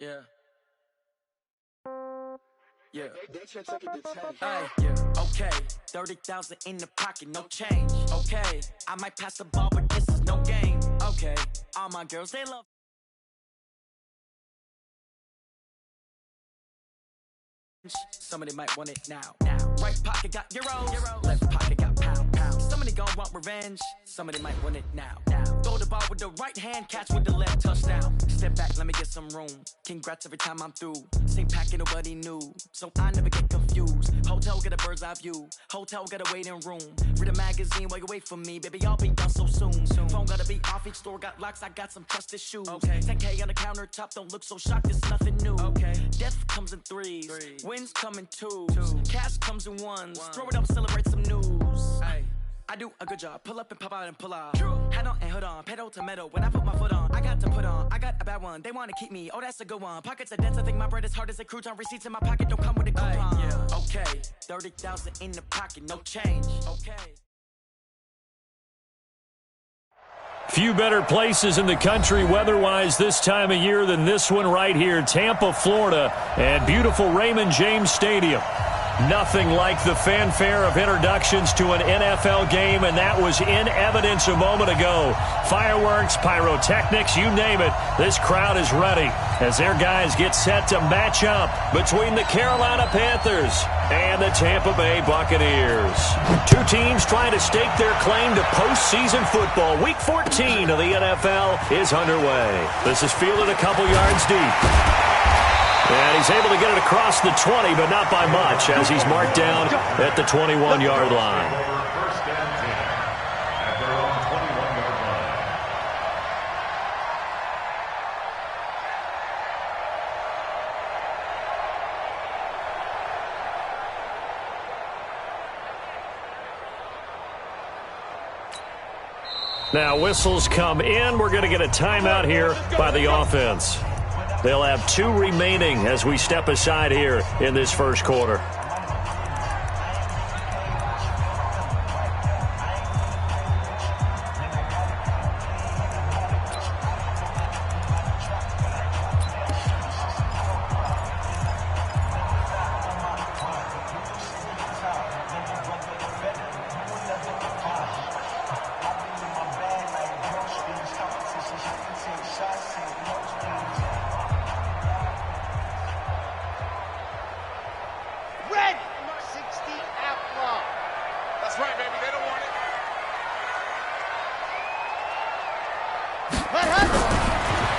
Yeah. Yeah. Hey, yeah. Okay. 30,000 in the pocket, no change. Okay. I might pass the ball, but this is no game. Okay. All my girls, they love. Somebody might want it now. Right pocket got euros. Left pocket got pound. Somebody gon' want revenge. Somebody might want it now. Throw the ball with the right hand, catch with the left, touchdown. Step back, let me get some room. Congrats every time I'm through. Same packet, nobody knew, so I never get confused. Hotel got a bird's eye view. Hotel got a waiting room. Read a magazine while you wait for me, baby. I'll be done so soon. Phone gotta be off. Each store got locks. I got some trusted shoes. Okay. 10K on the countertop. Don't look so shocked. It's nothing new. Okay. Death comes in threes. Wins come in twos. Cash comes in ones. Throw it up, celebrate some news. Ay. I do a good job. Pull up and pop out and pull out. Head on and hood on. Pedal to metal. When I put my foot on, I got to put on. I got a bad one. They want to keep me. Oh, that's a good one. Pockets are dense. I think my bread is hard as a crouton. Receipts in my pocket don't come with a coupon. Yeah. Okay. 30,000 in the pocket. No change. Okay. Few better places in the country weather-wise this time of year than this one right here, Tampa, Florida, and beautiful Raymond James Stadium. Nothing like the fanfare of introductions to an NFL game, and that was in evidence a moment ago. Fireworks, pyrotechnics, you name it, this crowd is ready as their guys get set to match up between the Carolina Panthers and the Tampa Bay Buccaneers. Two teams trying to stake their claim to postseason football. Week 14 of the NFL is underway. This is fielded a couple yards deep. And he's able to get it across the 20, but not by much, as he's marked down at the 21-yard line. First and 10 at their own 21-yard line. Now whistles come in. We're going to get a timeout here by the offense. They'll have two remaining as we step aside here in this first quarter.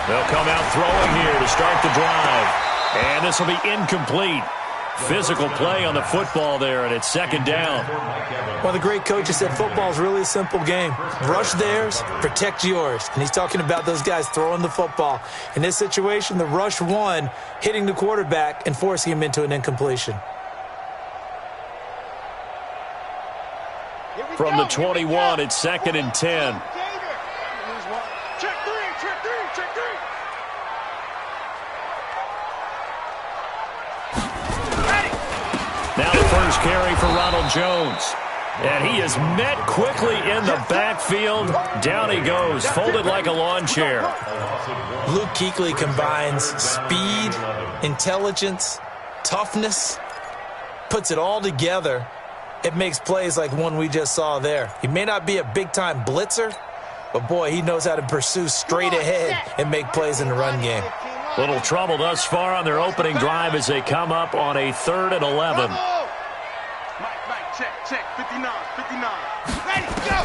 They'll come out throwing here to start the drive. And this will be incomplete. Physical play on the football there, and it's second down. Well, the great coach said football is really a simple game. Rush theirs, protect yours. And he's talking about those guys throwing the football. In this situation, the rush won, hitting the quarterback and forcing him into an incompletion. From the 21, it's second and 10. Now the first carry for Ronald Jones. And he is met quickly in the backfield. Down he goes, folded like a lawn chair. Luke Kuechly combines speed, intelligence, toughness, puts it all together. It makes plays like one we just saw there. He may not be a big-time blitzer, but, boy, he knows how to pursue straight ahead and make plays in the run game. Little trouble thus far on their opening drive as they come up on a 3rd and 11. Check, 59. Ready, go!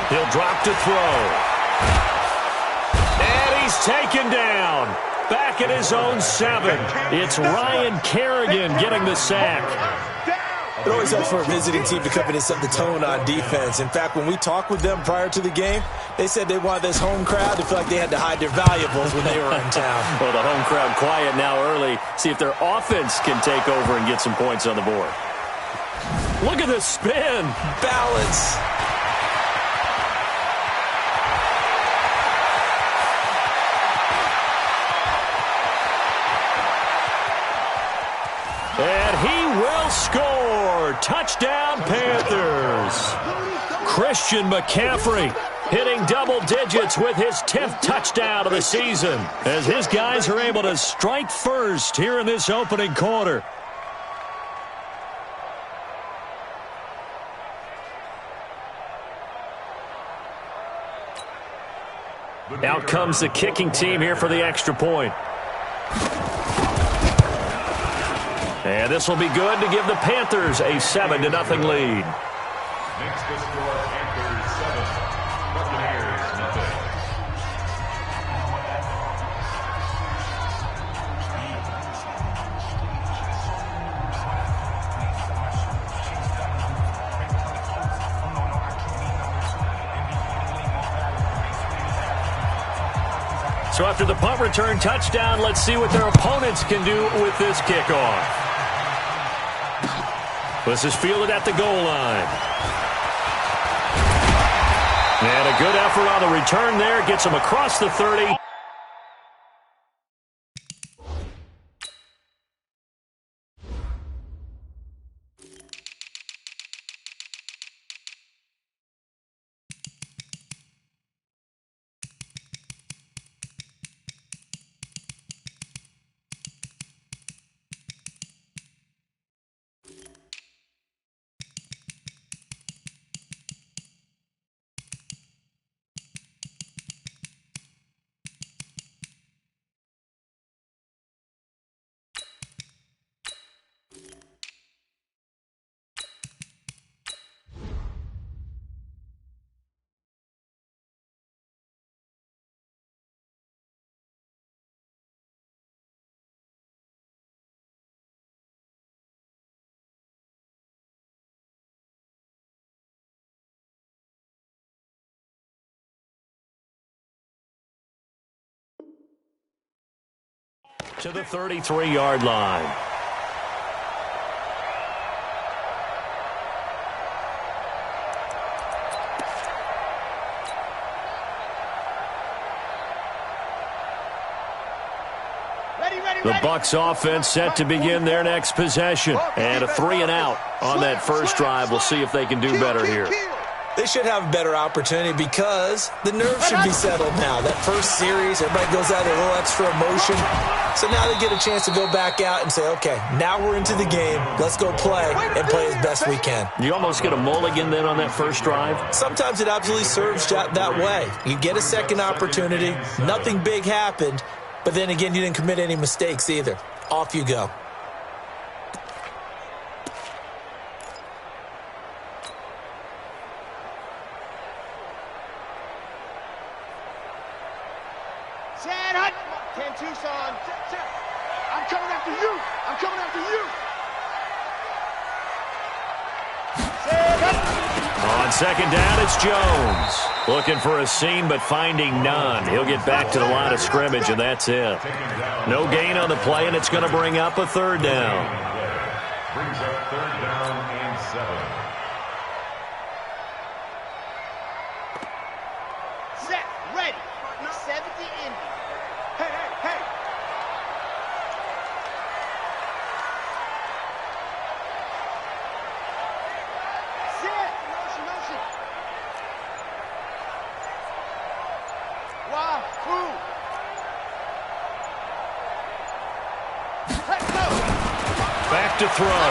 He'll drop to throw. And he's taken down. Back at his own 7. It's Ryan Kerrigan getting the sack. It always helps for a visiting team to come in and set the tone on defense. In fact, when we talked with them prior to the game, they said they wanted this home crowd to feel like they had to hide their valuables when they were in town. Well, the home crowd quiet now early. See if their offense can take over and get some points on the board. Look at the spin. Balance. And he will score. Touchdown, Panthers. Christian McCaffrey hitting double digits with his 10th touchdown of the season, as his guys are able to strike first here in this opening quarter. Out comes the kicking team here for the extra point. And this will be good to give the Panthers a 7-0 lead. Makes the score Panthers 7, Buccaneers nothing. So after the punt return touchdown, let's see what their opponents can do with this kickoff. This is fielded at the goal line. And a good effort on the return there. Gets him across the 30. To the 33-yard line. The Bucs offense set to begin their next possession. And a 3-and-out on that first drive. We'll see if they can do better here. They should have a better opportunity because the nerves should be settled now. That first series, everybody goes out with a little extra emotion. So now they get a chance to go back out and say, okay, now we're into the game. Let's go play and play as best we can. You almost get a mulligan then on that first drive? Sometimes it absolutely serves that way. You get a second opportunity. Nothing big happened. But then again, you didn't commit any mistakes either. Off you go. I'm coming after you. I'm coming after you. On second down, it's Jones. Looking for a seam, but finding none. He'll get back to the line of scrimmage, and that's it. No gain on the play, and it's going to bring up a third down. Brings up third down and 7. Set, ready. 70 in. Hey, hey, hey. Set. Motion. Wow, cool. Let's go. Back to throw.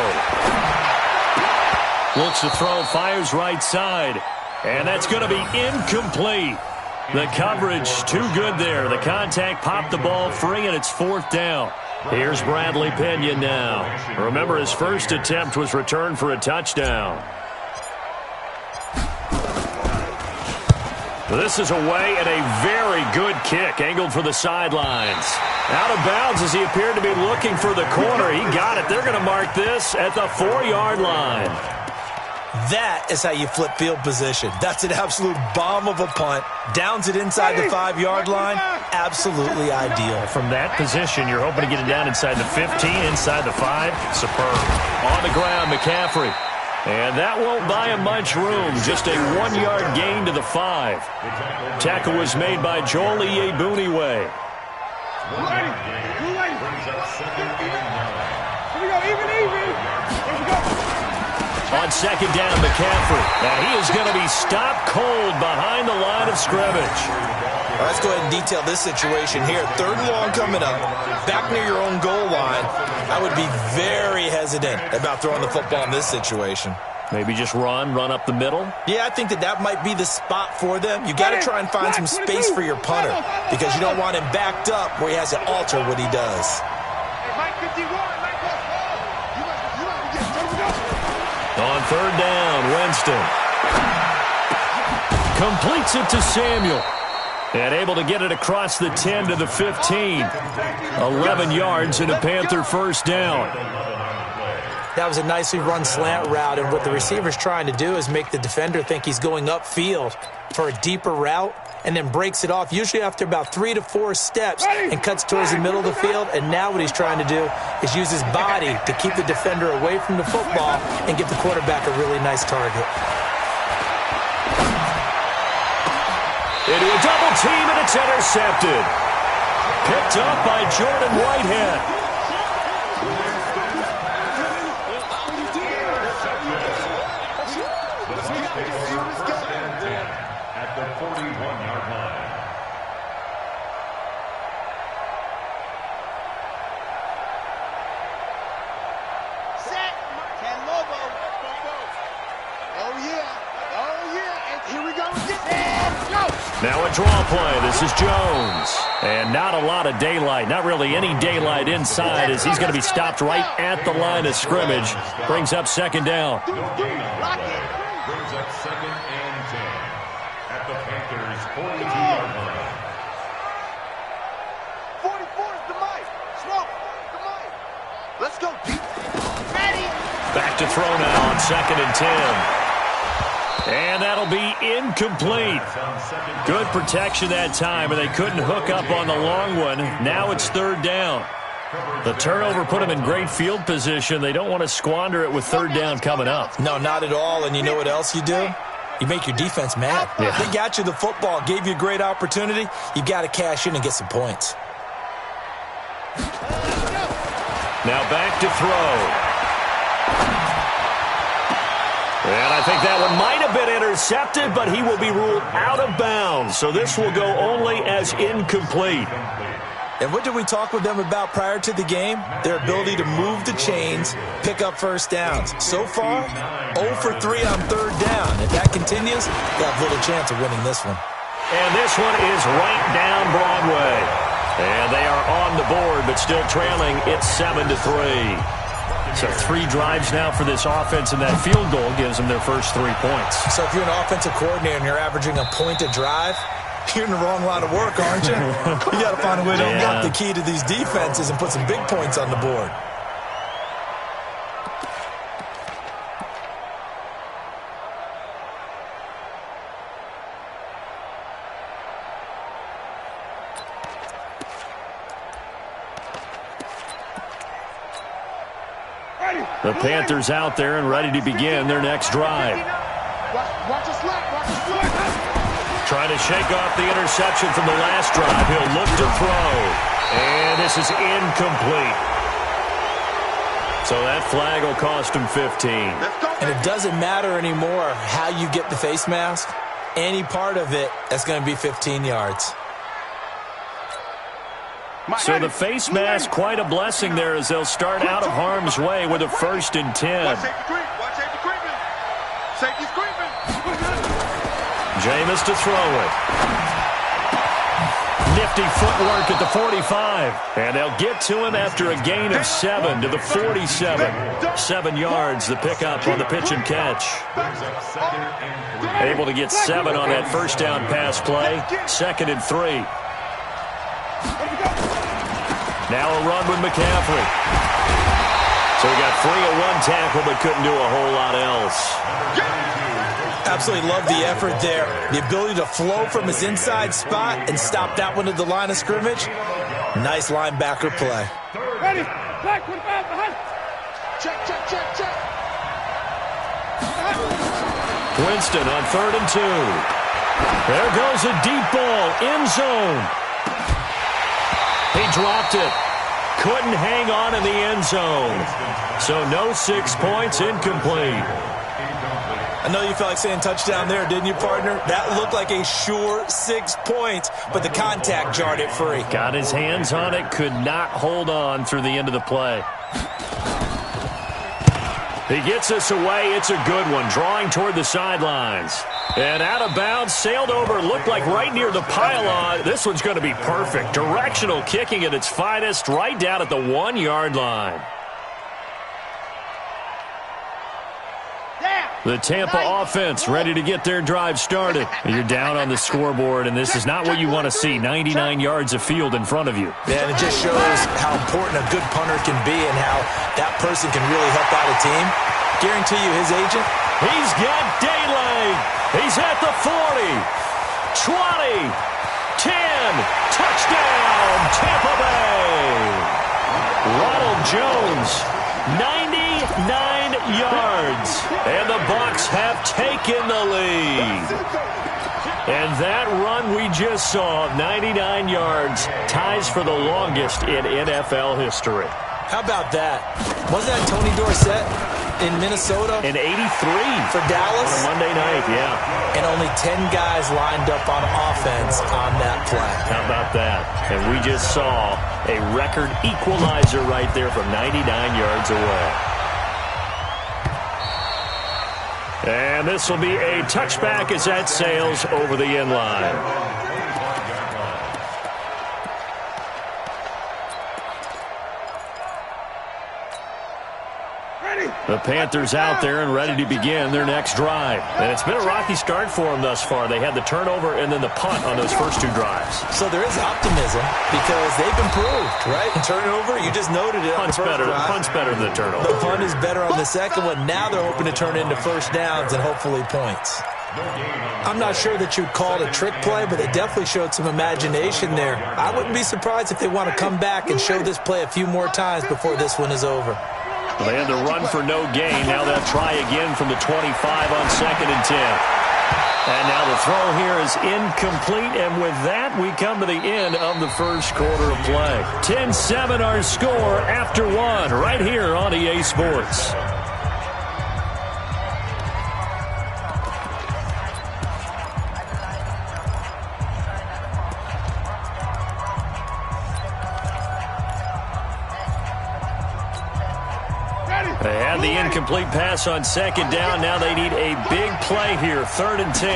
Looks to throw, fires right side. And that's going to be incomplete. The coverage too good there. The contact popped the ball free, and it's fourth down. Here's Bradley Pinion now. Remember, his first attempt was returned for a touchdown. This is away, and a very good kick angled for the sidelines. Out of bounds as he appeared to be looking for the corner. He got it. They're going to mark this at the 4-yard line. That is how you flip field position. That's an absolute bomb of a punt. Downs it inside the 5-yard line. Absolutely ideal. From that position, you're hoping to get it down inside the 15, inside the 5. Superb. On the ground, McCaffrey. And that won't buy him much room. Just a 1-yard gain to the 5. Tackle was made by Joel Iyebuniwe. Here we go, even. Here we go. On second down, McCaffrey. And he is going to be stopped cold behind the line of scrimmage. All right, let's go ahead and detail this situation here. 3rd and long coming up, back near your own goal line. I would be very hesitant about throwing the football in this situation. Maybe just run up the middle? Yeah, I think that might be the spot for them. You got to try and find some space for your punter because you don't want him backed up where he has to alter what he does. On 3rd down, Winston completes it to Samuel. And able to get it across the 10 to the 15. 11 yards and a Panther first down. That was a nicely run slant route, and what the receiver's trying to do is make the defender think he's going upfield for a deeper route and then breaks it off, usually after about 3 to 4 steps, and cuts towards the middle of the field. And now what he's trying to do is use his body to keep the defender away from the football and give the quarterback a really nice target. Into a double team, and it's intercepted. Picked up by Jordan Whitehead. At the 41-yard line. Set. Ken Lobo. Oh, yeah. Oh, yeah. And here we go again. Go. Now a draw play. This is Jones. And not a lot of daylight. Not really any daylight inside as he's going to be stopped right at the line of scrimmage. Brings up second down. Lock it. Brings up 2nd and 10 at the Panthers' 42-yard line. 44 is the mic. Smoke. The mic. Let's go. Ready. Back to throw now on 2nd and 10. And that'll be incomplete. Good protection that time, and they couldn't hook up on the long one. Now it's 3rd down. The turnover put them in great field position. They don't want to squander it with 3rd down coming up. No, not at all. And you know what else you do? You make your defense mad. Yeah. They got you the football, gave you a great opportunity. You got to cash in and get some points. Now back to throw. And I think that one might have been intercepted, but he will be ruled out of bounds. So this will go only as incomplete. And what did we talk with them about prior to the game? Their ability to move the chains, pick up first downs. So far, 0 for 3 on 3rd down. If that continues, they have little chance of winning this one. And this one is right down Broadway. And they are on the board, but still trailing. It's 7-3. So 3 drives now for this offense, and that field goal gives them their first 3 points. So if you're an offensive coordinator and you're averaging a point a drive, you're in the wrong line of work, aren't you? You got to find a way to unlock the key to these defenses and put some big points on the board. The Panthers out there and ready to begin their next drive. Watch the slap. Watch the slap. Trying to shake off the interception from the last drive. He'll look to throw. And this is incomplete. So that flag will cost him 15. And it doesn't matter anymore how you get the face mask. Any part of it, that's going to be 15 yards. So the face mask, quite a blessing there as they'll start out of harm's way with a 1st and 10. Safety's creeping. Jameis to throw it. Nifty footwork at the 45. And they'll get to him after a gain of 7 to the 47. 7 yards, the pickup on the pitch and catch. Able to get 7 on that first down pass play. 2nd and 3. Now a run with McCaffrey. So he got free of 1 tackle but couldn't do a whole lot else. Absolutely love the effort there. The ability to flow from his inside spot and stop that one at the line of scrimmage. Nice linebacker play. Ready. Back with back behind. Check. Winston on 3rd and 2. There goes a deep ball. End zone. He dropped it. Couldn't hang on in the end zone. So no 6 points, incomplete. I know you felt like saying touchdown there, didn't you, partner? That looked like a sure 6 points, but the contact jarred it free. Got his hands on it, could not hold on through the end of the play. He gets us away. It's a good one, drawing toward the sidelines. And out of bounds, sailed over, looked like right near the pylon. This one's going to be perfect. Directional kicking at its finest, right down at the 1-yard line. The Tampa offense ready to get their drive started. You're down on the scoreboard, and this is not what you want to see. 99 yards of field in front of you. Yeah, and it just shows how important a good punter can be and how that person can really help out a team. Guarantee you his agent. He's got daylight. He's at the 40, 20, 10. Touchdown, Tampa Bay. Ronald Jones, 99 yards, and the Bucs have taken the lead. And that run we just saw, 99 yards, ties for the longest in NFL history. How about that? Wasn't that Tony Dorsett in Minnesota? In 83. For Dallas? On a Monday night, yeah. And only 10 guys lined up on offense on that play. How about that? And we just saw a record equalizer right there from 99 yards away. And this will be a touchback as that sails over the end line. The Panthers out there and ready to begin their next drive. And it's been a rocky start for them thus far. They had the turnover and then the punt on those first 2 drives. So there is optimism because they've improved, right? Turnover, you just noted it. Punt's better. Punt's better than the turnover. The punt is better on the second one. Now they're hoping to turn it into first downs and hopefully points. I'm not sure that you'd call it a trick play, but they definitely showed some imagination there. I wouldn't be surprised if they want to come back and show this play a few more times before this one is over. They had the run for no gain. Now they'll try again from the 25 on 2nd and 10. And now the throw here is incomplete. And with that, we come to the end of the first quarter of play. 10-7 our score after 1 right here on EA Sports. They had the incomplete pass on 2nd down. Now they need a big play here. 3rd and 10.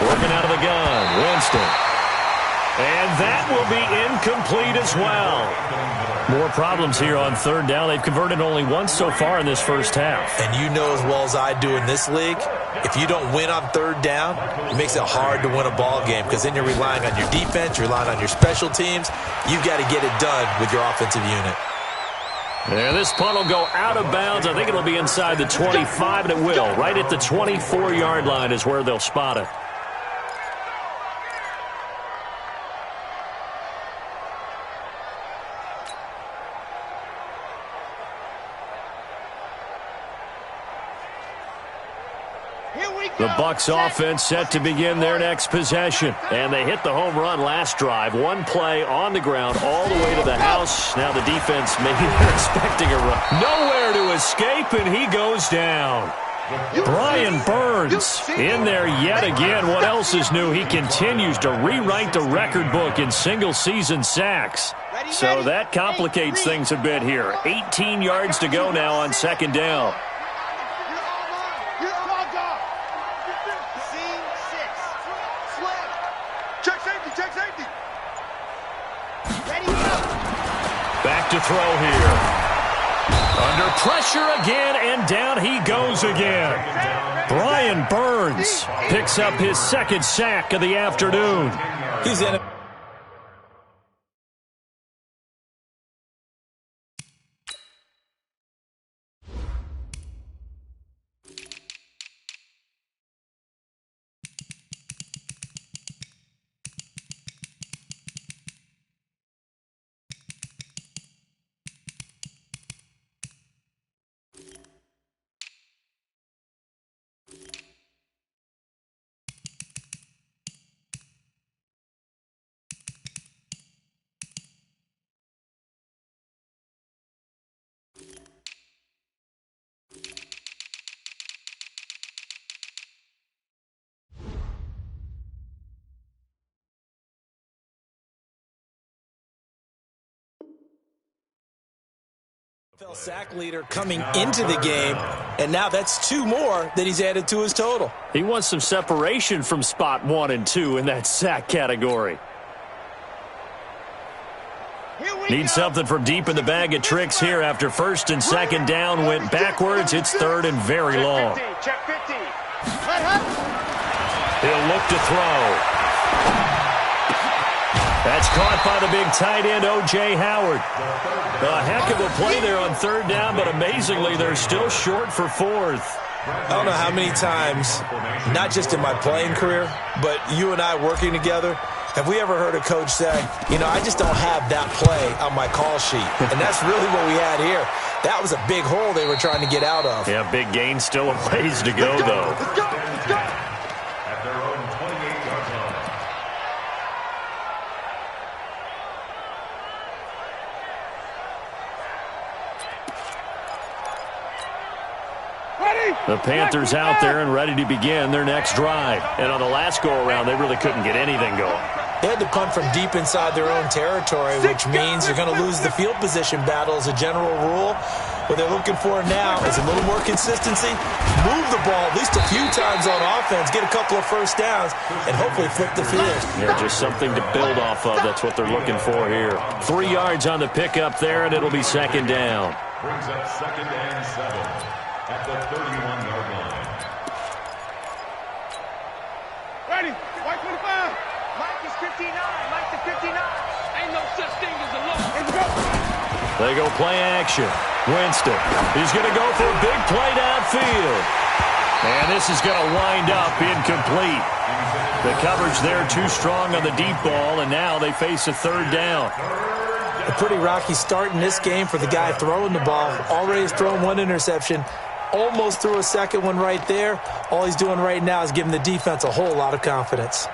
Working out of the gun. Winston. And that will be incomplete as well. More problems here on 3rd down. They've converted only once so far in this first half. And you know as well as I do in this league, if you don't win on 3rd down, it makes it hard to win a ball game because then you're relying on your defense, you're relying on your special teams. You've got to get it done with your offensive unit. And this punt will go out of bounds. I think it'll be inside the 25, and it will. Right at the 24-yard line is where they'll spot it. The Bucs offense set to begin their next possession. And they hit the home run last drive. 1 play on the ground all the way to the house. Now the defense, maybe they're expecting a run. Nowhere to escape, and he goes down. Brian Burns in there yet again. What else is new? He continues to rewrite the record book in single-season sacks. So that complicates things a bit here. 18 yards to go now on 2nd down. Back to throw here. Under pressure again, and down he goes again. Brian Burns picks up his 2nd sack of the afternoon. He's in it. NFL sack leader coming into the game, and now that's 2 more that he's added to his total. He wants some separation from spot 1 and 2 in that sack category. Need something from deep in the bag of tricks here after first and second down went backwards. It's third and very long. Check 50. He'll look to throw. That's caught by the big tight end, O.J. Howard. A heck of a play there on third down, but amazingly, they're still short for fourth. I don't know how many times, not just in my playing career, but you and I working together, have we ever heard a coach say, you know, I just don't have that play on my call sheet. And that's really what we had here. That was a big hole they were trying to get out of. Yeah, big gain, still a ways to go, though. At their own 28-yard line. The Panthers out there and ready to begin their next drive. And on the last go-around, they really couldn't get anything going. They had to punt from deep inside their own territory, which means they're going to lose the field position battle as a general rule. What they're looking for now is a little more consistency, move the ball at least a few times on offense, get a couple of first downs, and hopefully flip the field. Yeah, just something to build off of. That's what they're looking for here. 3 yards on the pickup there, and it'll be second down. Brings up second and 7 at the 31-yard line. Ready. White 25. Mike is 59. Mike to 59. Ain't no such thing as a low. Let's go. They go play action. Winston. He's going to go for a big play downfield. And this is going to wind up incomplete. The coverage there too strong on the deep ball, and now they face a third down. A pretty rocky start in this game for the guy throwing the ball. Already has thrown 1 interception. Almost threw a second one right there. All he's doing right now is giving the defense a whole lot of confidence.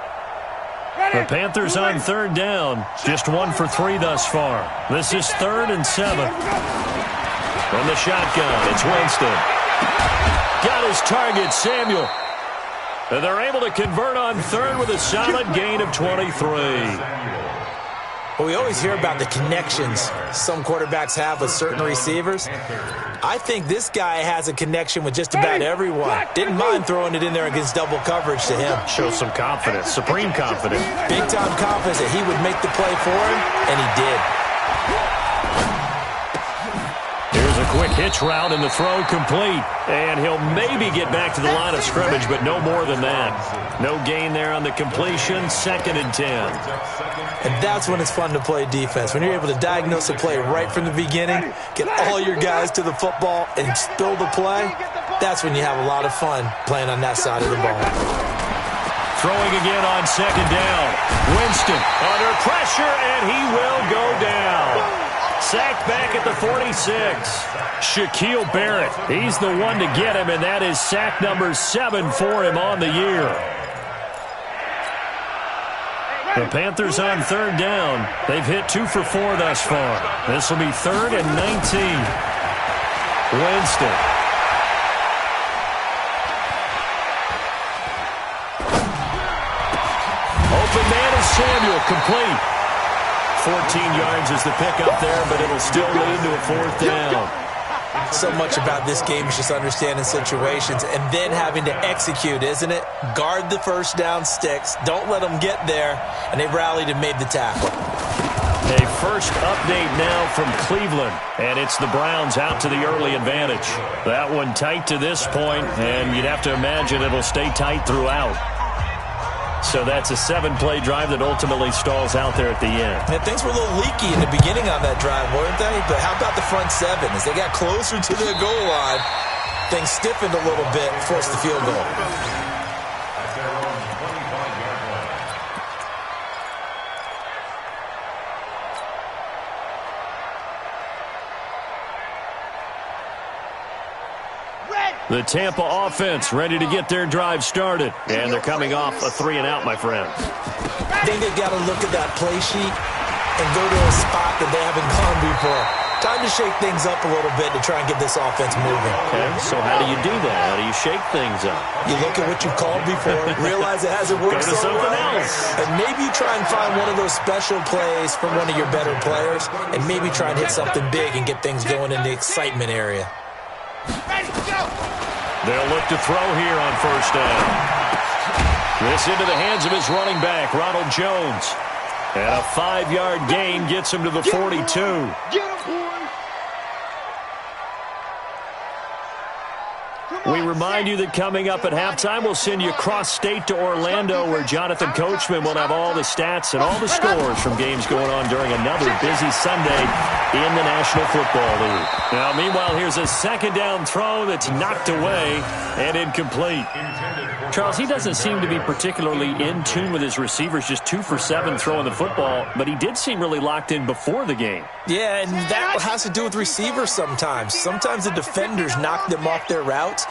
The Panthers on third down. Just 1 for 3 thus far. This is 3rd and 7. From the shotgun, it's Winston. Got his target, Samuel. And they're able to convert on third with a solid gain of 23. Well, we always hear about the connections some quarterbacks have with certain receivers. I think this guy has a connection with just about everyone. Didn't mind throwing it in there against double coverage to him. Shows some confidence, supreme confidence. Big-time confidence that he would make the play for him, and he did. Here's a quick hitch route, and the throw complete. And he'll maybe get back to the line of scrimmage, but no more than that. No gain there on the completion, 2nd and 10. And that's when it's fun to play defense. When you're able to diagnose a play right from the beginning, get all your guys to the football, and spill the play, that's when you have a lot of fun playing on that side of the ball. Throwing again on second down. Winston under pressure, and he will go down. Sacked back at the 46. Shaquille Barrett, he's the one to get him, and that is sack number 7 for him on the year. The Panthers on third down. They've hit 2 for 4 thus far. This will be 3rd and 19. Winston. Open man is Samuel, complete. 14 yards is the pickup there, but it'll still lead to a 4th down. So much about this game is just understanding situations and then having to execute, isn't it? Guard the first down sticks. Don't let them get there. And they rallied and made the tackle. A first update now from Cleveland. And it's the Browns out to the early advantage. That one tight to this point, and you'd have to imagine it'll stay tight throughout. So that's a 7-play drive that ultimately stalls out there at the end. And things were a little leaky in the beginning on that drive, weren't they? But how about the front 7? As they got closer to the goal line, things stiffened a little bit, forced the field goal. At their own 25-yard line. The Tampa offense ready to get their drive started. And they're coming off a 3-and-out, my friend. I think they've got to look at that play sheet and go to a spot that they haven't gone before. Time to shake things up a little bit to try and get this offense moving. Okay, so how do you do that? How do you shake things up? You look at what you've called before, realize it hasn't worked Go to so something well, else. and maybe you try and find one of those special plays from one of your better players, and maybe try and hit something big and get things going in the excitement area. They'll look to throw here on first down. This into the hands of his running back, Ronald Jones. And a 5-yard gain gets him to the 42. Get him, boy. We remind you that coming up at halftime, we'll send you cross-state to Orlando, where Jonathan Coachman will have all the stats and all the scores from games going on during another busy Sunday in the National Football League. Now, meanwhile, here's a second down throw that's knocked away and incomplete. Charles, he doesn't seem to be particularly in tune with his receivers, just 2 for 7 throwing the football, but he did seem really locked in before the game. Yeah, and that has to do with receivers sometimes. Sometimes the defenders knock them off their routes,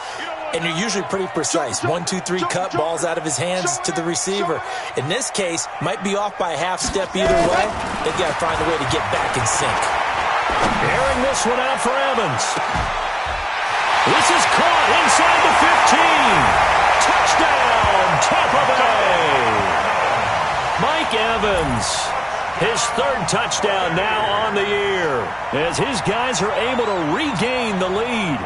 and they're usually pretty precise. 1, 2, 3 cut, balls out of his hands to the receiver. In this case, might be off by a half step either way. They've got to find a way to get back in sync. Airing this one out for Evans. This is caught inside the 15. Touchdown, Tampa Bay! Mike Evans, his 3rd touchdown now on the year, as his guys are able to regain the lead.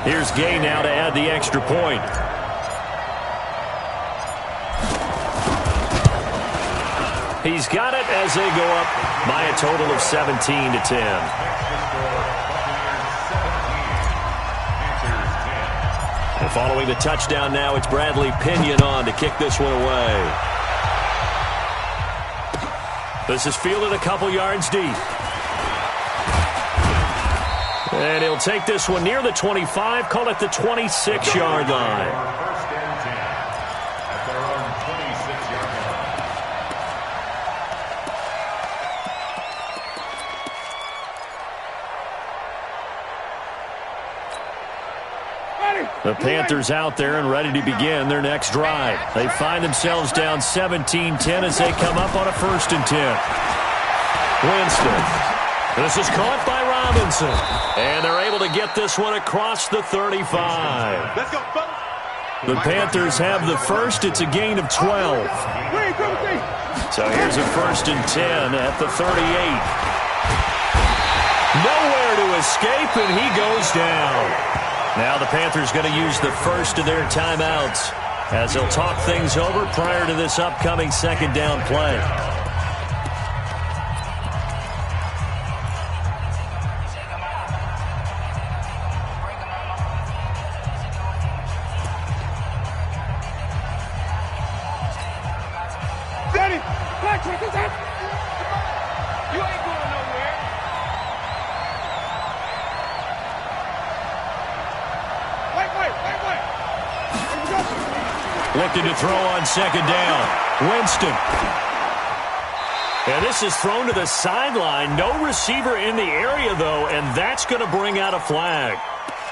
Here's Gay now to add the extra point. He's got it as they go up by a total of 17-10. And following the touchdown now, it's Bradley Pinion on to kick this one away. This is fielded a couple yards deep. And he'll take this one near the 25, call it the 26-yard line. First and 10 at their own 26-yard line. The Panthers out there and ready to begin their next drive. They find themselves down 17-10 as they come up on a 1st and 10. Winston. This is caught by Robinson. And they're able to get this one across the 35. Let's go, folks. The Panthers have the first. It's a gain of 12. So here's a 1st and 10 at the 38. Nowhere to escape, and he goes down. Now the Panthers going to use the first of their timeouts as they'll talk things over prior to this upcoming 2nd down play. You ain't going nowhere. Wait. Looking to throw on 2nd down. Winston. And this is thrown to the sideline. No receiver in the area, though, and that's going to bring out a flag.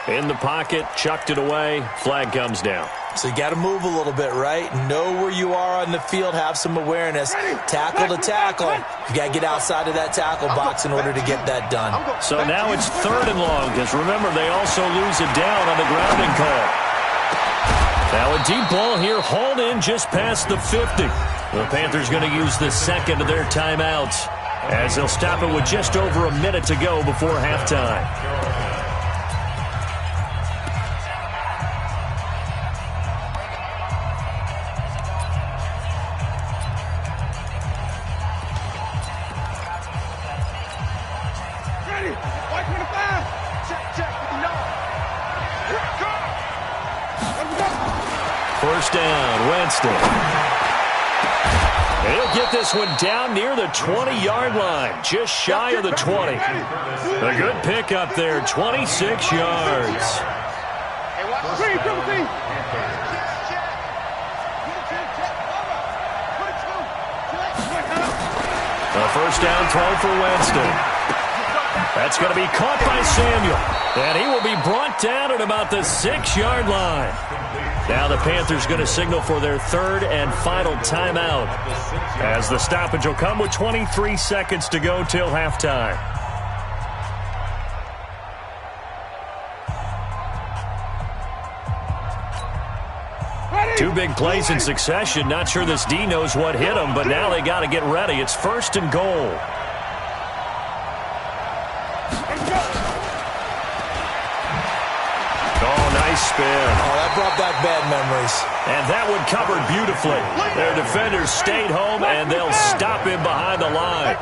In the pocket, chucked it away. Flag comes down. So you got to move a little bit, right? Know where you are on the field, have some awareness. Tackle to tackle. You got to get outside of that tackle box in order to get that done. So now it's 3rd and long, because remember, they also lose it down on the grounding call. Now a deep ball here, hauled in just past the 50. The Panthers going to use the 2nd of their timeouts as they'll stop it with just over a minute to go before halftime. First down, Winston. He'll get this one down near the 20-yard line, just shy of the 20. A good pickup there, 26 yards. A first down throw for Winston. That's going to be caught by Samuel. And he will be brought down at about the 6-yard line. Now the Panthers going to signal for their third and final timeout, as the stoppage will come with 23 seconds to go till halftime. Two big plays in succession. Not sure this D knows what hit him, but now they got to get ready. It's 1st and goal. Oh, nice spin. Oh, that brought back bad memories. And that one covered beautifully. Their defenders stayed home, and they'll stop him behind the line.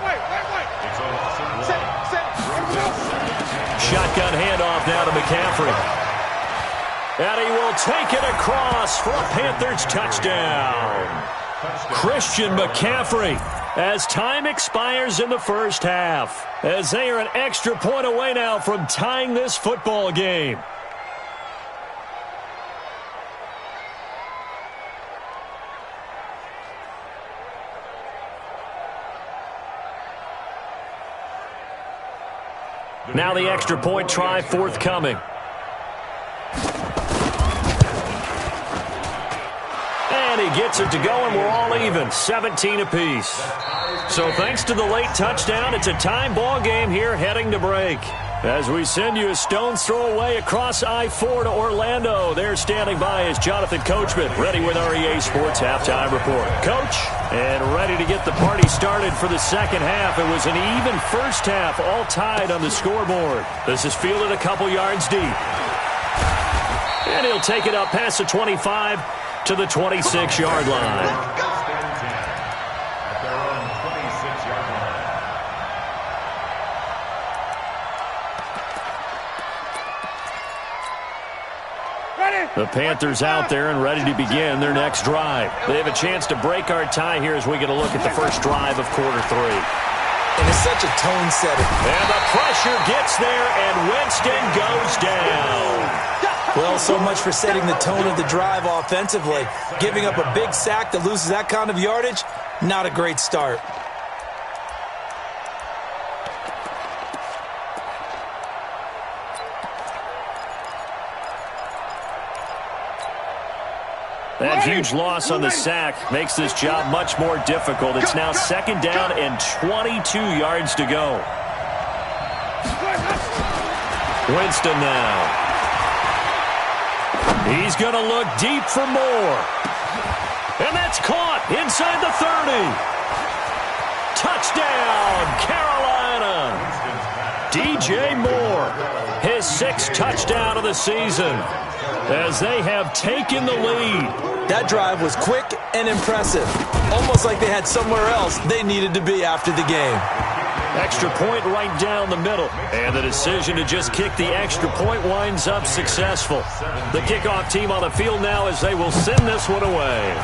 Shotgun handoff now to McCaffrey. And he will take it across for a Panthers touchdown. Christian McCaffrey, as time expires in the first half, as they are an extra point away now from tying this football game. Now the extra point try forthcoming. And he gets it to go, and we're all even, 17 apiece. So thanks to the late touchdown, it's a time ball game here heading to break. As we send you a stone's throw away across I-4 to Orlando. There standing by is Jonathan Coachman, ready with our EA Sports Halftime Report. Coach, and ready to get the party started for the second half. It was an even first half, all tied on the scoreboard. This is fielded a couple yards deep. And he'll take it up past the 25 to the 26-yard line. The Panthers out there and ready to begin their next drive. They have a chance to break our tie here as we get a look at the first drive of quarter 3. And it's such a tone setter. And the pressure gets there, and Winston goes down. Well, so much for setting the tone of the drive offensively. Giving up a big sack that loses that kind of yardage, not a great start. That huge loss on the sack makes this job much more difficult. It's now 2nd down and 22 yards to go. Winston now. He's going to look deep for more. And that's caught inside the 30. Touchdown, Carolina. DJ Moore, his 6th touchdown of the season, as they have taken the lead. That drive was quick and impressive. Almost like they had somewhere else they needed to be after the game. Extra point right down the middle. And the decision to just kick the extra point winds up successful. The kickoff team on the field now as they will send this one away.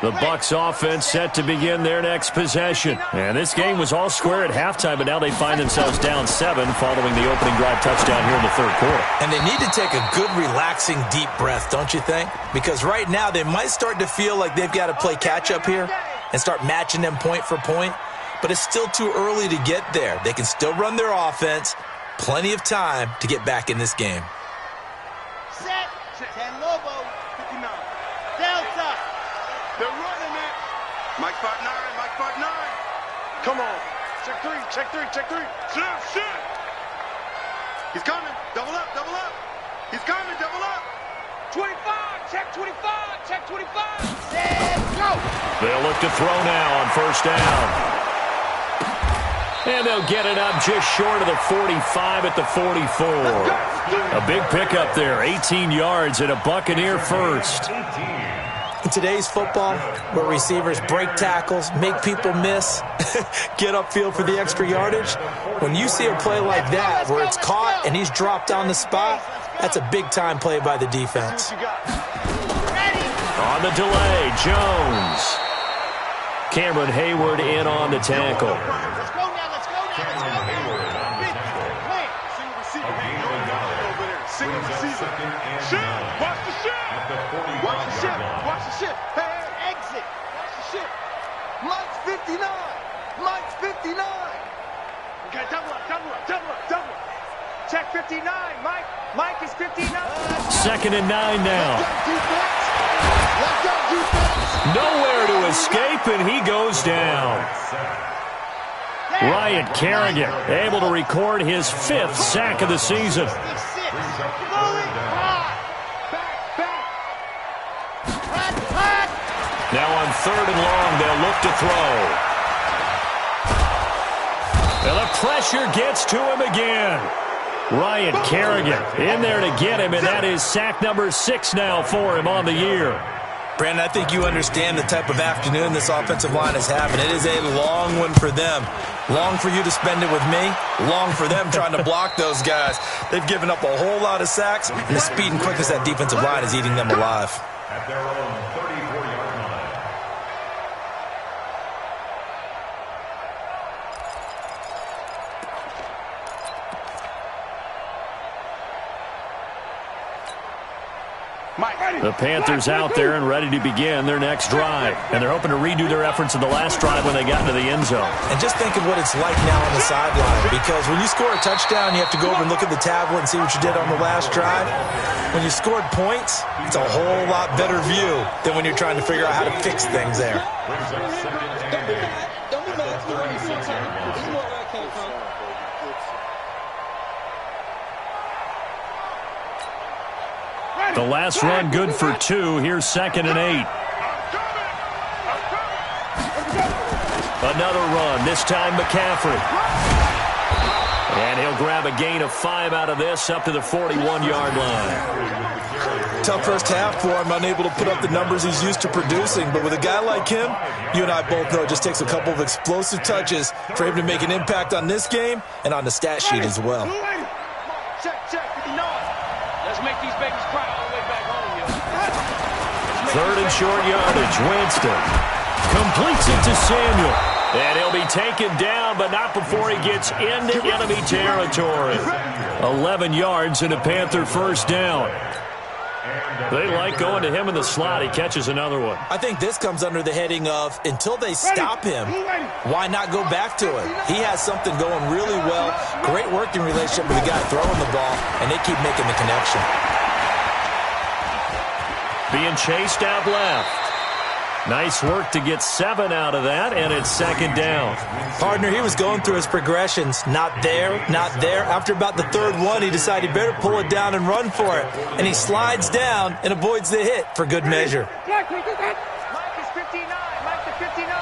The Bucs offense set to begin their next possession. And this game was all square at halftime, but now they find themselves down 7 following the opening drive touchdown here in the 3rd quarter. And they need to take a good, relaxing, deep breath, don't you think? Because right now they might start to feel like they've got to play catch-up here and start matching them point for point. But it's still too early to get there. They can still run their offense. Plenty of time to get back in this game. Set. 10 Lobo. 59. Delta. They're running it. Mike spot 9. Mike spot 9. Come on. Check 3. Check 3. Check 3. Shit. He's coming. Double up. Double up. He's coming. Double up. 25. Check 25. Check 25. Set. Go. They'll look to throw now on 1st down. And they'll get it up just short of the 45 at the 44. A big pickup there. 18 yards and a Buccaneer first. In today's football, where receivers break tackles, make people miss, get upfield for the extra yardage, when you see a play like that where it's caught and he's dropped on the spot, that's a big-time play by the defense. On the delay, Jones. Cameron Hayward in on the tackle. single receiver. Shit! Watch the shit! Watch the shit! Watch the shit! Hey, exit! Watch the shit! Mike's 59! Mike's 59! Okay, double up, double up, double up, double up. Check 59, Mike. Mike is 59. 2nd and 9 now. Nowhere to escape, and he goes down. Ryan Kerrigan able to record his 5th sack of the season. Now on 3rd and long, they'll look to throw. And the pressure gets to him again. Ryan Kerrigan in there to get him, and that is sack number 6 now for him on the year. Brandon, I think you understand the type of afternoon this offensive line is having. It is a long one for them. Long for you to spend it with me. Long for them trying to block those guys. They've given up a whole lot of sacks, and the speed and quickness of that defensive line is eating them alive. At their own 34-yard line. The Panthers out there and ready to begin their next drive. And they're hoping to redo their efforts in the last drive when they got into the end zone. And just think of what it's like now on the sideline, because when you score a touchdown, you have to go over and look at the tablet and see what you did on the last drive. When you scored points, it's a whole lot better view than when you're trying to figure out how to fix things there. Don't be mad. This is where I came from. The last run good for 2. Here's 2nd and 8. Another run, this time McCaffrey. And he'll grab a gain of 5 out of this up to the 41-yard line. Tough first half for him, unable to put up the numbers he's used to producing. But with a guy like him, you and I both know it just takes a couple of explosive touches for him to make an impact on this game and on the stat sheet as well. Check, 59. Let's make these babies cry all the way back home, yo. 3rd and short yardage. Winston completes it to Samuel. And he'll be taken down, but not before he gets into enemy territory. 11 yards and a Panther first down. They like going to him in the slot. He catches another one. I think this comes under the heading of, until they stop him, why not go back to it? He has something going really well. Great working relationship with the guy throwing the ball, and they keep making the connection. Being chased out left. Nice work to get 7 out of that, and it's 2nd down. Partner, he was going through his progressions. Not there, not there. After about the 3rd one, he decided he better pull it down and run for it. And he slides down and avoids the hit for good measure. Mike is 59. Mike is 59.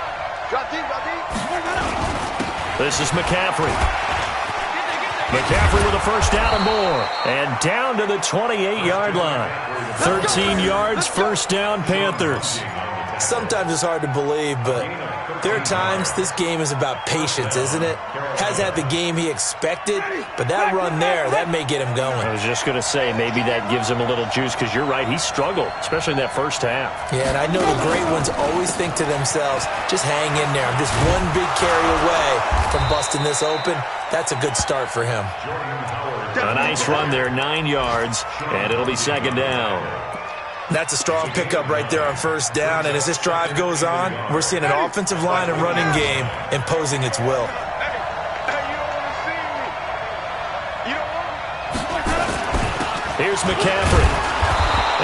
Drop deep, drop deep. This is McCaffrey. McCaffrey with a first down and more. And down to the 28-yard line. 13 yards, first down, Panthers. Sometimes it's hard to believe, but there are times this game is about patience, isn't it? Has had the game he expected, but that run there, that may get him going. I was just going to say, maybe that gives him a little juice, because you're right, he struggled, especially in that first half. Yeah, and I know the great ones always think to themselves, just hang in there. I'm just one big carry away from busting this open. That's a good start for him. A nice run there, 9 yards, and it'll be 2nd down. That's a strong pickup right there on first down, and as this drive goes on, we're seeing an offensive line and running game imposing its will. Here's McCaffrey.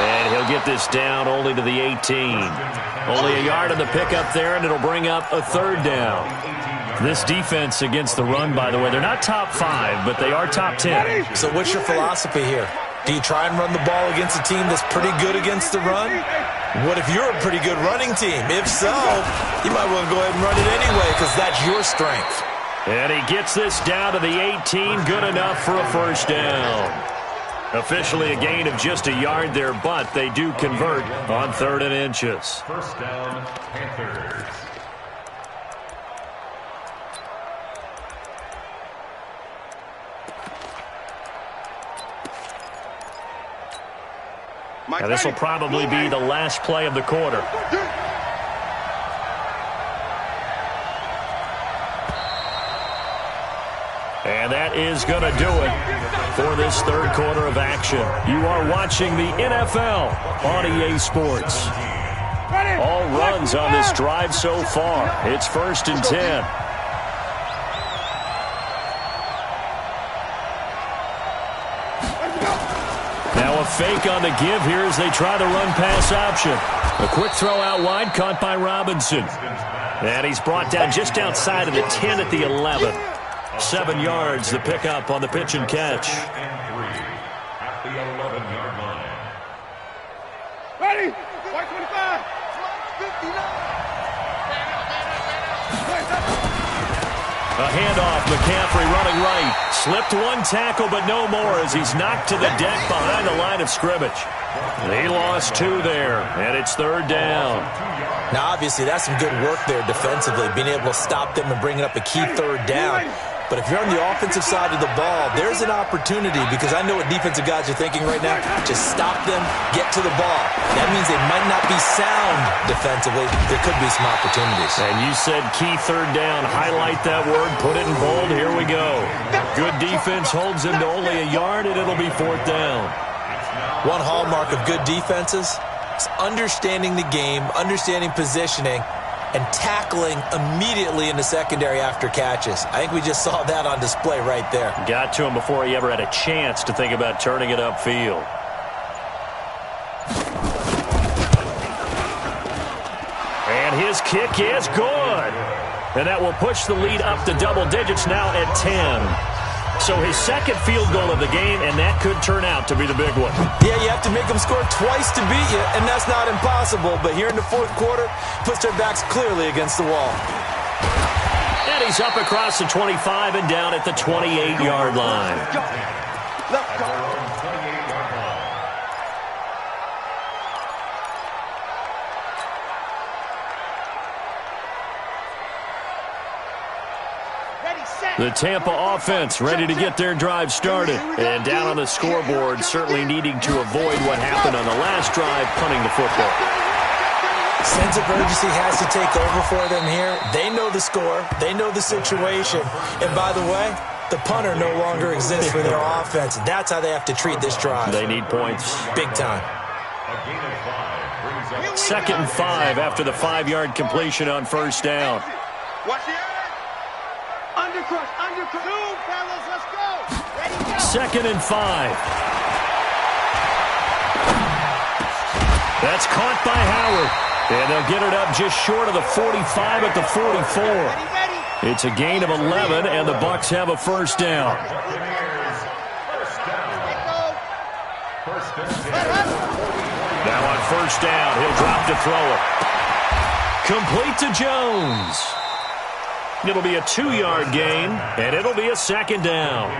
And he'll get this down only to the 18. Only a yard on the pickup there, and it'll bring up a 3rd down. This defense against the run, by the way, they're not top 5, but they are top 10. So what's your philosophy here? Do you try and run the ball against a team that's pretty good against the run? What if you're a pretty good running team? If so, you might want to go ahead and run it anyway, because that's your strength. And he gets this down to the 18, good enough for a first down. Officially a gain of just a yard there, but they do convert on 3rd and inches. First down, Panthers. Now this will probably be the last play of the quarter. And that that is going to do it for this third quarter of action. You are watching the NFL on EA Sports. All runs on this drive so far. It's 1st and 10. Now a fake on the give here as they try the run-pass option. A quick throw out wide, caught by Robinson. And he's brought down just outside of the 10 at the 11. 7 yards, the pickup on the pitch and catch. At the 11-yard line. Ready? 125. 59. A handoff, McCaffrey running right. Slipped one tackle, but no more as he's knocked to the deck behind the line of scrimmage. They lost 2 there, and it's 3rd down. Now, obviously, that's some good work there defensively, being able to stop them and bringing up a key 3rd down. But if you're on the offensive side of the ball, there's an opportunity because I know what defensive guys are thinking right now. Just stop them, get to the ball. That means they might not be sound defensively. There could be some opportunities. And you said key 3rd down. Highlight that word, put it in bold. Here we go. Good defense holds them to only a yard, and it'll be 4th down. One hallmark of good defenses is understanding the game, understanding positioning, and tackling immediately in the secondary after catches. I think we just saw that on display right there. Got to him before he ever had a chance to think about turning it upfield. And his kick is good. And that will push the lead up to double digits now at 10. So his second field goal of the game, and that could turn out to be the big one. Yeah, you have to make them score twice to beat you, and that's not impossible. But here in the 4th quarter, puts their backs clearly against the wall. And he's up across the 25 and down at the 28-yard line. Left guard. The Tampa offense ready to get their drive started. And down on the scoreboard, certainly needing to avoid what happened on the last drive, punting the football. Sense of urgency has to take over for them here. They know the score. They know the situation. And by the way, the punter no longer exists for their offense. That's how they have to treat this drive. They need points. Big time. 2nd and 5 after the 5-yard completion on 1st down. Watch the eye. Undercrush, undercrush. 2, fellas, let's go. Ready, go. 2nd and 5. That's caught by Howard. And they'll get it up just short of the 45 at the 44. It's a gain of 11, and the Bucs have a 1st down. Now on 1st down, he'll drop to throw it. Complete to Jones. It'll be a 2-yard gain, and it'll be a 2nd down.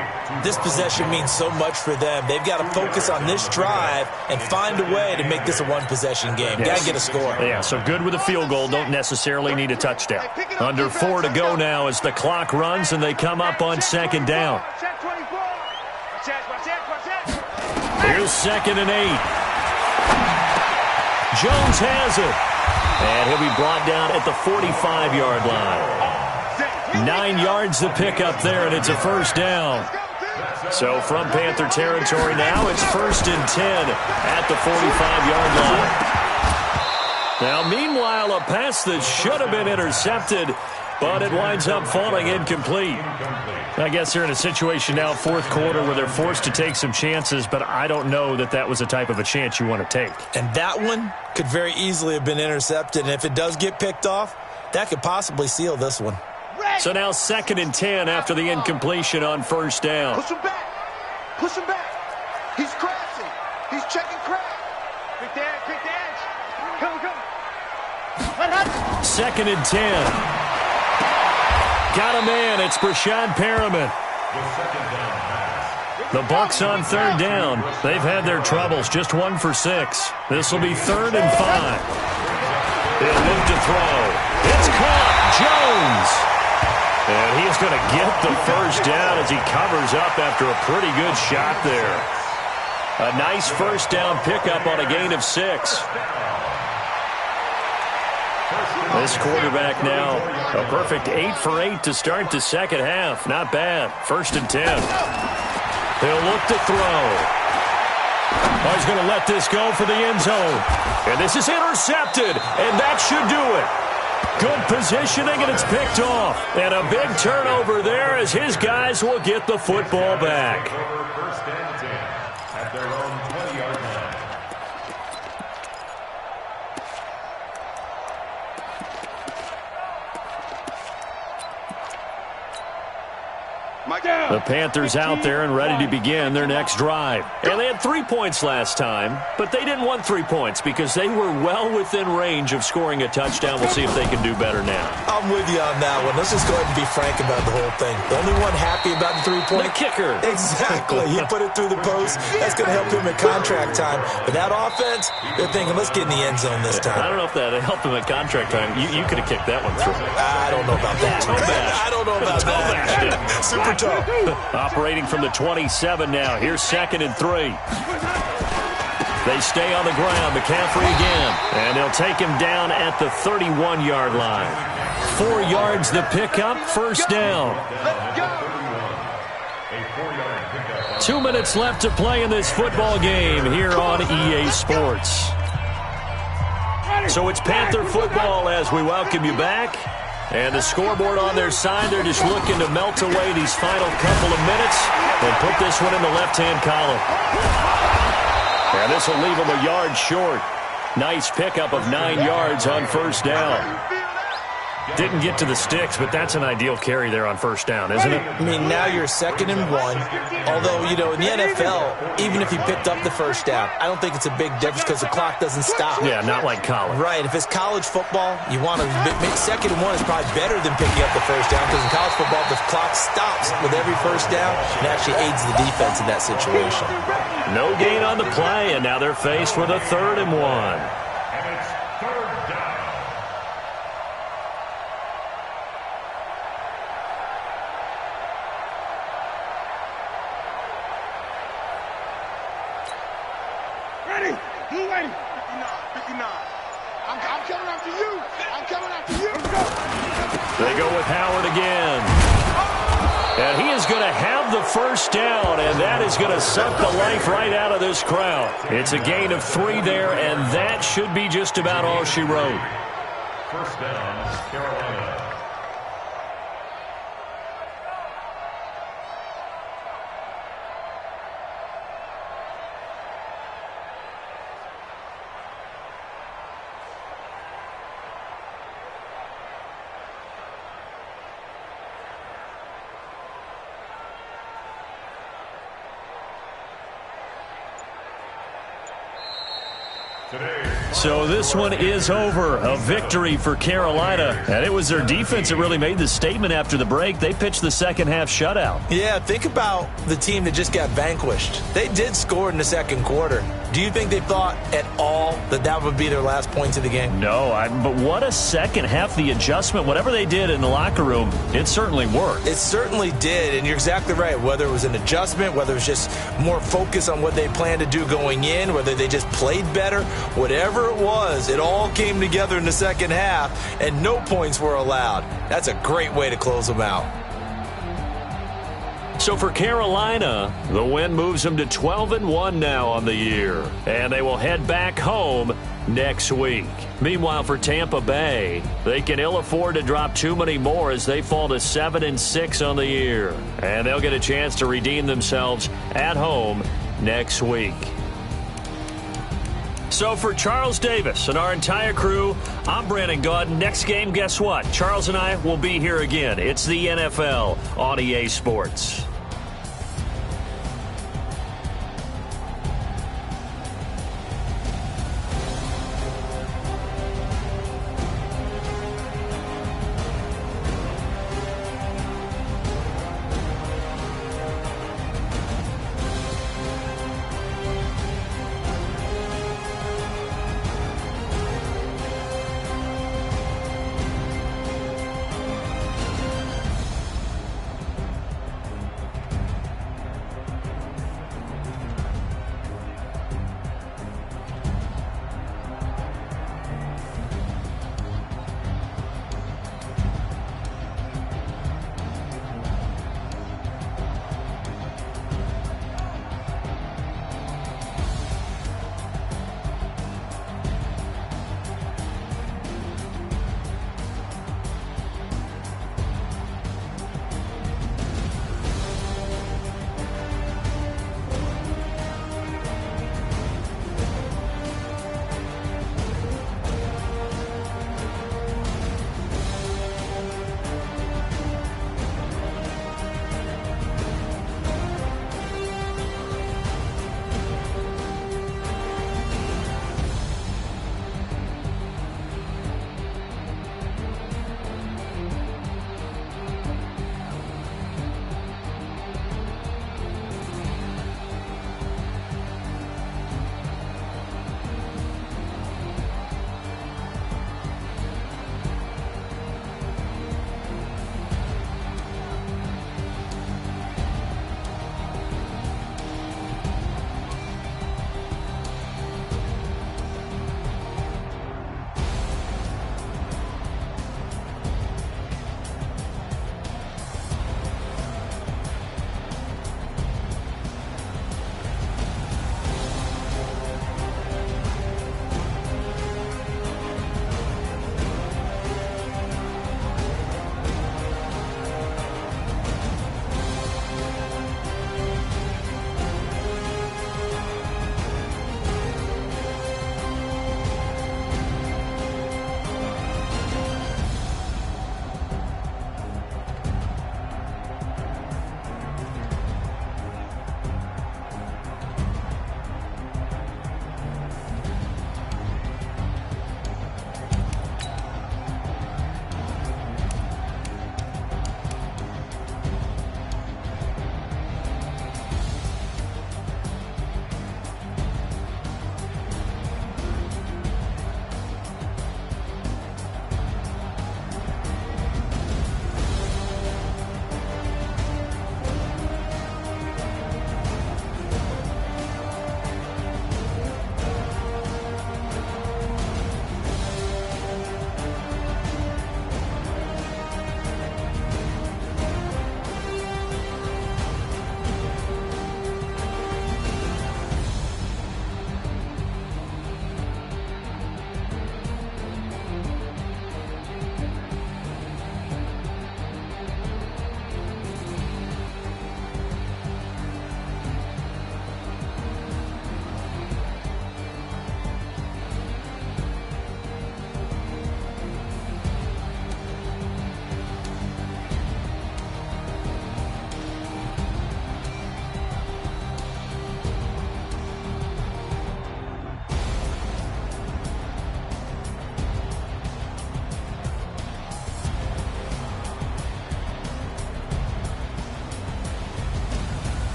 This possession means so much for them. They've got to focus on this drive and find a way to make this a one-possession game. Yes. Got to get a score. Yeah, so good with a field goal. Don't necessarily need a touchdown. Under 4 to go now as the clock runs, and they come up on 2nd down. Here's 2nd and 8. Jones has it. And he'll be brought down at the 45-yard line. 9 yards to pick up there, and it's a 1st down. So from Panther territory now, it's 1st and 10 at the 45-yard line. Now, meanwhile, a pass that should have been intercepted, but it winds up falling incomplete. I guess they're in a situation now, 4th quarter, where they're forced to take some chances, but I don't know that that was the type of a chance you want to take. And that one could very easily have been intercepted, and if it does get picked off, that could possibly seal this one. So now 2nd and 10 after the incompletion on 1st down. Push him back. Push him back. He's crashing. He's checking crash. Quick dance. Come. 2nd and 10. Got a man. It's Brashad Perriman. The Bucs on 3rd down. They've had their troubles. Just 1 for 6. This will be 3rd and 5. They'll look to throw. It's caught. Jones. And he's going to get the 1st down as he covers up after a pretty good shot there. A nice 1st down pickup on a gain of 6. This quarterback now, a perfect 8 for 8 to start the second half. Not bad. 1st and 10. He'll look to throw. Oh, he's going to let this go for the end zone. And this is intercepted, and that should do it. Good positioning, and it's picked off. And a big turnover there as his guys will get the football back. 1st and 10 at their own 20-yard line. The Panthers out there and ready to begin their next drive. And they had 3 points last time, but they didn't want 3 points because they were well within range of scoring a touchdown. We'll see if they can do better now. I'm with you on that one. Let's just go ahead and be frank about the whole thing. The only one happy about the 3-point. The kicker. Exactly. He put it through the post. That's going to help him at contract time. But that offense, they're thinking, let's get in the end zone this time. I don't know if that helped him at contract time. You could have kicked that one through. I don't know about that. I don't know about that. Super tough. Operating from the 27 now. Here's 2nd and 3. They stay on the ground. McCaffrey again. And they'll take him down at the 31-yard line. 4 yards the pickup. 1st down. 2 minutes left to play in this football game here on EA Sports. So it's Panther football as we welcome you back. And the scoreboard on their side, they're just looking to melt away these final couple of minutes and put this one in the left-hand column. And this will leave them a yard short. Nice pickup of 9 yards on 1st down. Didn't get to the sticks, but that's an ideal carry there on 1st down, isn't it? I mean, now you're 2nd and 1. Although, you know, in the NFL, even if he picked up the 1st down, I don't think it's a big difference because the clock doesn't stop. Yeah, not like college. Right. If it's college football, you want to 2nd and 1 is probably better than picking up the 1st down because in college football, the clock stops with every 1st down and actually aids the defense in that situation. No gain on the play, and now they're faced with a 3rd and 1. And it's 3rd down. Ready? Blue ready. 59. I'm coming after you. I'm coming after you. Let's go. They go with Howard again. And he is going to have the 1st down, and that is going to suck the life right out of this crowd. It's a gain of 3 there, and that should be just about all she wrote. 1st down, Carolina. So this one is over. A victory for Carolina. And it was their defense that really made the statement after the break. They pitched the second half shutout. Yeah, think about the team that just got vanquished. They did score in the 2nd quarter. Do you think they thought at all that that would be their last points of the game? No, but what a second half. The adjustment, whatever they did in the locker room, it certainly worked. It certainly did, and you're exactly right. Whether it was an adjustment, whether it was just more focus on what they planned to do going in, whether they just played better, whatever it was, it all came together in the second half, and no points were allowed. That's a great way to close them out. So for Carolina, the win moves them to 12-1 now on the year. And they will head back home next week. Meanwhile, for Tampa Bay, they can ill afford to drop too many more as they fall to 7-6 on the year. And they'll get a chance to redeem themselves at home next week. So for Charles Davis and our entire crew, I'm Brandon Gaudin. Next game, guess what? Charles and I will be here again. It's the NFL on EA Sports.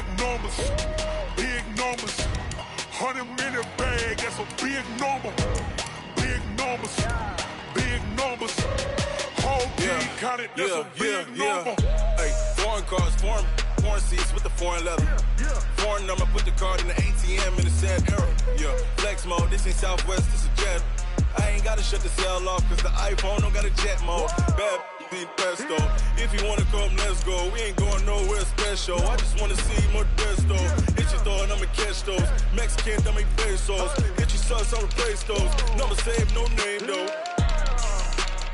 big numbers, big numbers. 100 minute bag, that's a big number. Big numbers, big numbers. Whole team counted, that's a big number. Hey, foreign cars, foreign seats with the foreign leather. Foreign number, put the card in the ATM in the sad era. Yeah, flex mode, this ain't Southwest, this is Jet. I ain't gotta shut the cell off, cause the iPhone don't got a jet mode. Bad be pesto. If you wanna come, let's go. We ain't going nowhere special. I just wanna see more Modesto. Hit your throw and I'ma catch those. Mexican, dummy pesos. Hit your sons, I'll replace those. Number saved, no name though.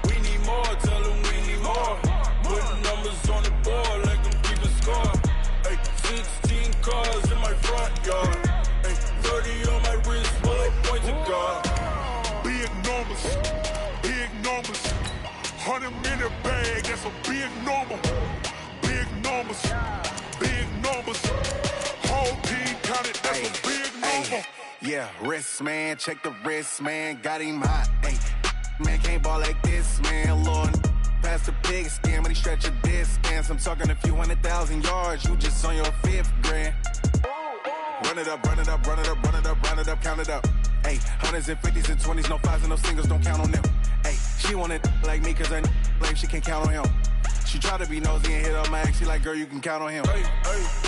We need more, tell them we need more. Putting numbers on the board like them people score. Hey, 16 cars in my front yard. Hey, 30 on my wrist while I point to God. Big numbers, big numbers. 100 minute bag, that's a big number. Big numbers, big numbers. Whole team counted, that's a big number. Yeah, wrist man, check the wrist man, got him hot. Ay, man can't ball like this, man. Lord, past the pig skin when he stretch a distance. I'm talking a few 100,000 yards, you just on your 5th grand. Run it up, run it up, run it up, run it up, run it up, count it up. Ay, hundreds and 50s and 20s, no 5s and no singles, don't count on them. Ay, she want it like me cause her like she can't count on him. She try to be nosy and hit her max, she like, girl, you can count on him. Hey, hey.